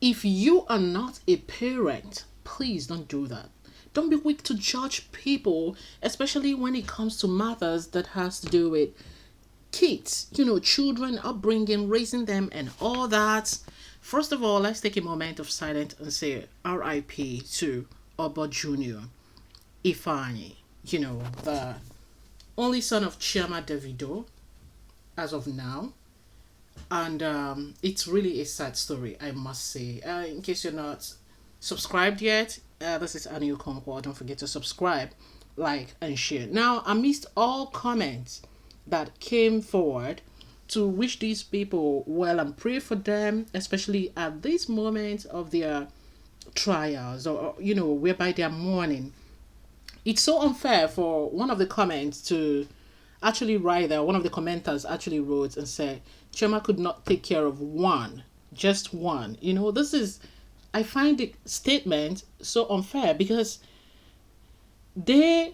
if you are not a parent, please don't do that. Don't be quick to judge people, especially when it comes to matters that has to do with kids, children, upbringing, raising them, and all that. First of all, let's take a moment of silence and say RIP to Obo Jr. Ifani, the only son of Chiama Davido as of now. And it's really a sad story, I must say. In case you're not subscribed yet, this is Anil Conquo. Don't forget to subscribe, like, and share. Now, amidst all comments that came forward to wish these people well and pray for them, especially at this moment of their trials, or whereby they are mourning, it's so unfair for one of the comments to actually write there. One of the commenters actually wrote and said Chema could not take care of one, just one. This is, I find the statement so unfair because they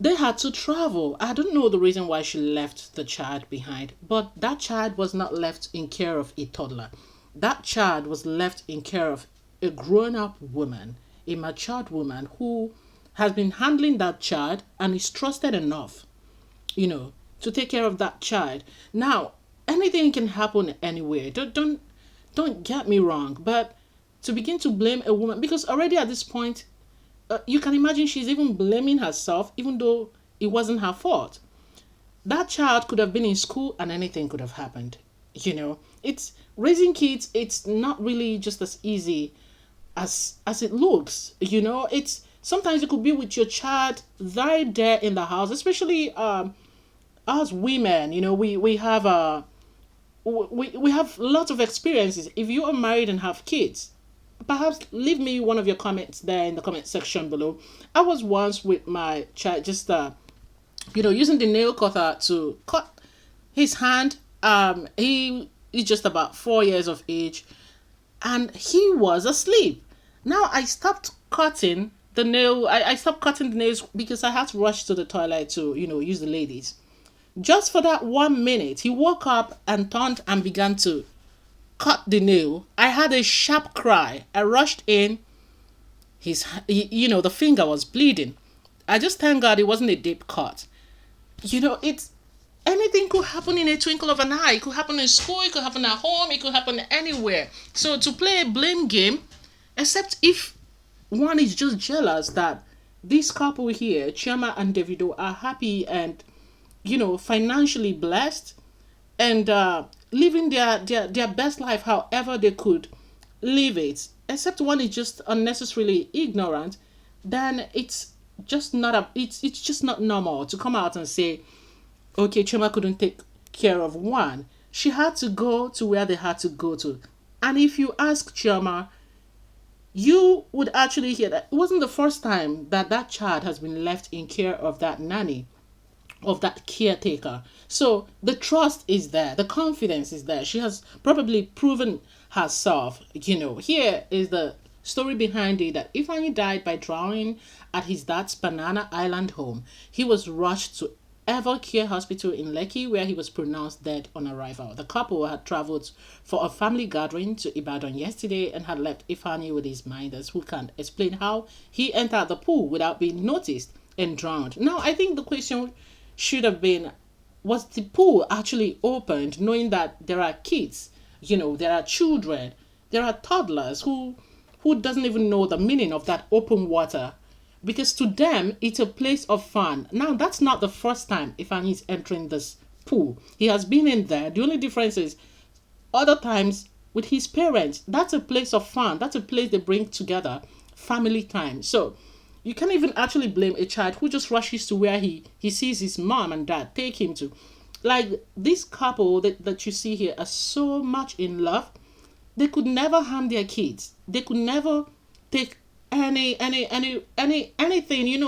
had to travel. I don't know the reason why she left the child behind, but that child was not left in care of a toddler. That child was left in care of a grown-up woman, a matured woman who has been handling that child and is trusted enough, to take care of that child. Now, anything can happen anywhere. Don't get me wrong, but to begin to blame a woman, because already at this point, you can imagine she's even blaming herself, even though it wasn't her fault. That child could have been in school and anything could have happened. It's raising kids. It's not really just as easy as it looks. It's sometimes you could be with your child right there in the house, especially as women. We have we have lots of experiences. If you are married and have kids, perhaps leave me one of your comments there in the comment section below. I was once with my child, just using the nail cutter to cut his hand. He is just about 4 years of age, and he was asleep. Now I stopped cutting the nail. I stopped cutting the nails because I had to rush to the toilet to use the ladies. Just for that 1 minute, he woke up and turned and began to cut the nail. I had a sharp cry. I rushed in. The finger was bleeding. I just thank God it wasn't a deep cut. It's anything could happen in a twinkle of an eye. It could happen in school. It could happen at home. It could happen anywhere. So to play a blame game, except if one is just jealous that this couple here, Chioma and Davido, are happy and financially blessed and living their best life however they could live it, except one is just unnecessarily ignorant, then it's just not it's just not normal to come out and say, okay, Chima couldn't take care of one. She had to go to where they had to go to. And if you ask Chioma, you would actually hear that it wasn't the first time that child has been left in care of that nanny, of that caretaker. So the trust is there, the confidence is there. She has probably proven herself. Here is the story behind it, that Ifeanyi died by drowning at his dad's Banana Island home. He was rushed to Evercare Hospital in Lekki, where he was pronounced dead on arrival. The couple had traveled for a family gathering to Ibadan yesterday and had left Ifeanyi with his minders, who can't explain how he entered the pool without being noticed and drowned. Now, I think the question should have been, was the pool actually opened, knowing that there are kids, there are children, there are toddlers who doesn't even know the meaning of that open water, because to them it's a place of fun. Now, that's not the first time Ifeanyi is entering this pool. He has been in there. The only difference is other times with his parents, that's a place of fun. That's a place they bring together, family time. So you can't even actually blame a child who just rushes to where he sees his mom and dad take him to. Like, this couple that you see here are so much in love. They could never harm their kids. They could never take anything,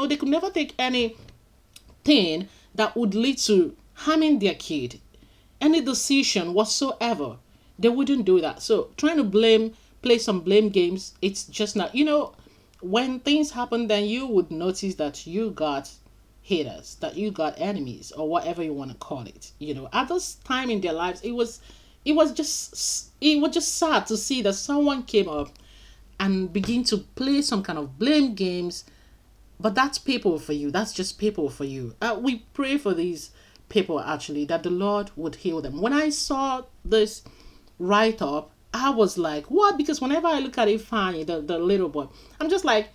they could never take anything that would lead to harming their kid. Any decision whatsoever, they wouldn't do that. So trying to play some blame games, it's just not, when things happen, then you would notice that you got haters, that you got enemies, or whatever you want to call it. At this time in their lives, it it was just sad to see that someone came up and begin to play some kind of blame games. But that's people for you. That's just people for you. We pray for these people actually, that the Lord would heal them. When I saw this write up, I was like, what? Because whenever I look at Ifeanyi, the little boy, I'm just like,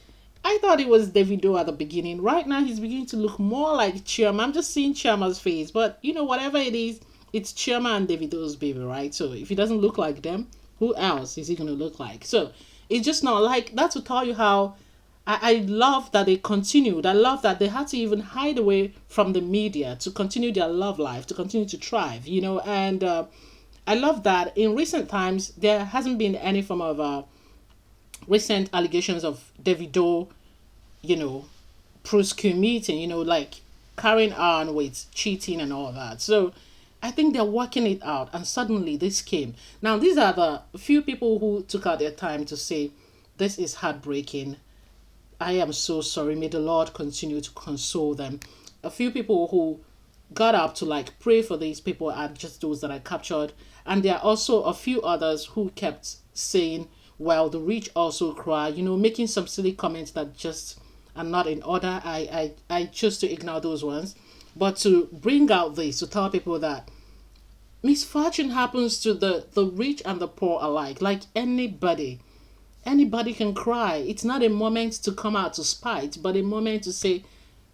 I thought it was Davido at the beginning. Right now, he's beginning to look more like Chioma. I'm just seeing Chioma's face. But, whatever it is, it's Chioma and Davido's baby, right? So if he doesn't look like them, who else is he going to look like? So it's just not like that, to tell you how I love that they continued. I love that they had to even hide away from the media to continue their love life, to continue to thrive, and I love that in recent times there hasn't been any form of recent allegations of Davido, you know, prosecuting, like carrying on with cheating and all that. So I think they're working it out, and suddenly this came. Now, these are the few people who took out their time to say, this is heartbreaking. I am so sorry. May the Lord continue to console them. A few people who got up to like pray for these people are just those that I captured. And there are also a few others who kept saying, well, the rich also cry, making some silly comments that just are not in order. I choose to ignore those ones. But to bring out this, to tell people that misfortune happens to the rich and the poor alike, like anybody. Anybody can cry. It's not a moment to come out to spite, but a moment to say,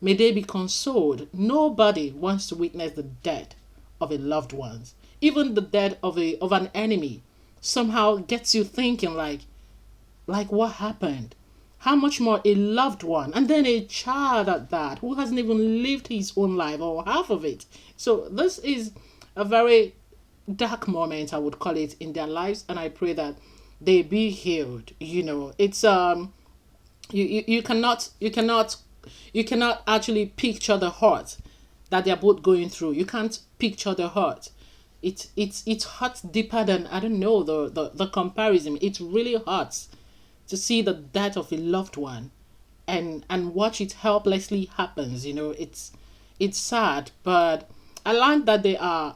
may they be consoled. Nobody wants to witness the death of a loved one. Even the death of an enemy somehow gets you thinking like what happened? How much more a loved one, and then a child at that, who hasn't even lived his own life or half of it. So this is a very dark moment, I would call it, in their lives, and I pray that they be healed. It's you cannot actually picture the hurt that they're both going through. You can't picture the hurt. It hurts deeper than, I don't know, the comparison. It really hurts to see the death of a loved one and watch it helplessly happens. It's sad, but I like that they are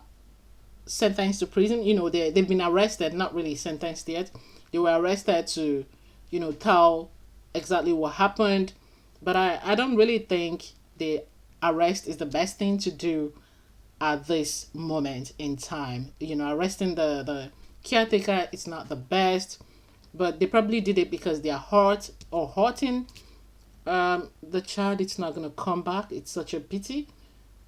sentenced to prison. They've been arrested, not really sentenced yet. They were arrested to, tell exactly what happened. But I don't really think the arrest is the best thing to do at this moment in time. Arresting the caretaker is not the best, but they probably did it because they are hurt or hurting. The child, it's not going to come back. It's such a pity.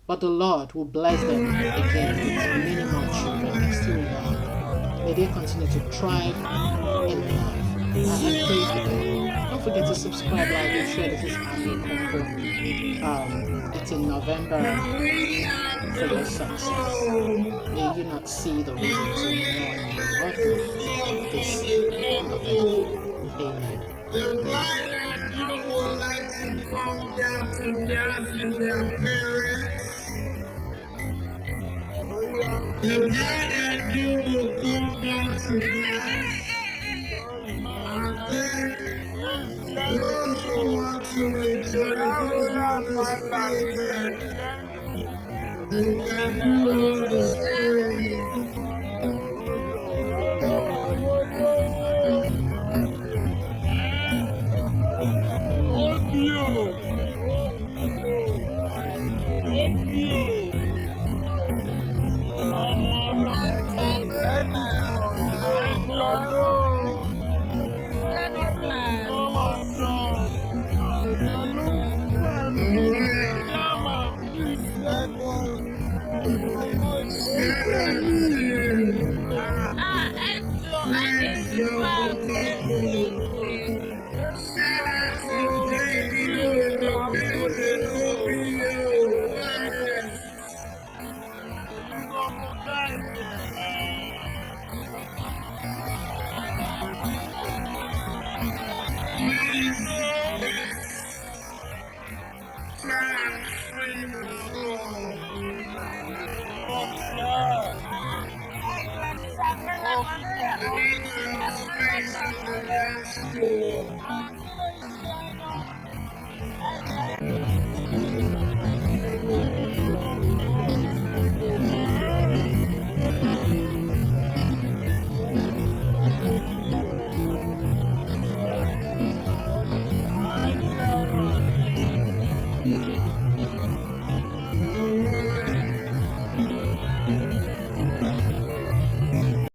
But the Lord will bless them again with many more children next year. May they continue to thrive in life. I pray for them. Don't forget to subscribe, like, and share. This is Annie Coco. It's in November for your success. May you not see the reason to mourn your loved this November. Amen. The light and beautiful light and come down to death in their parents. The light and you will come down to death. I thank those who want to return to my life. They can do understand.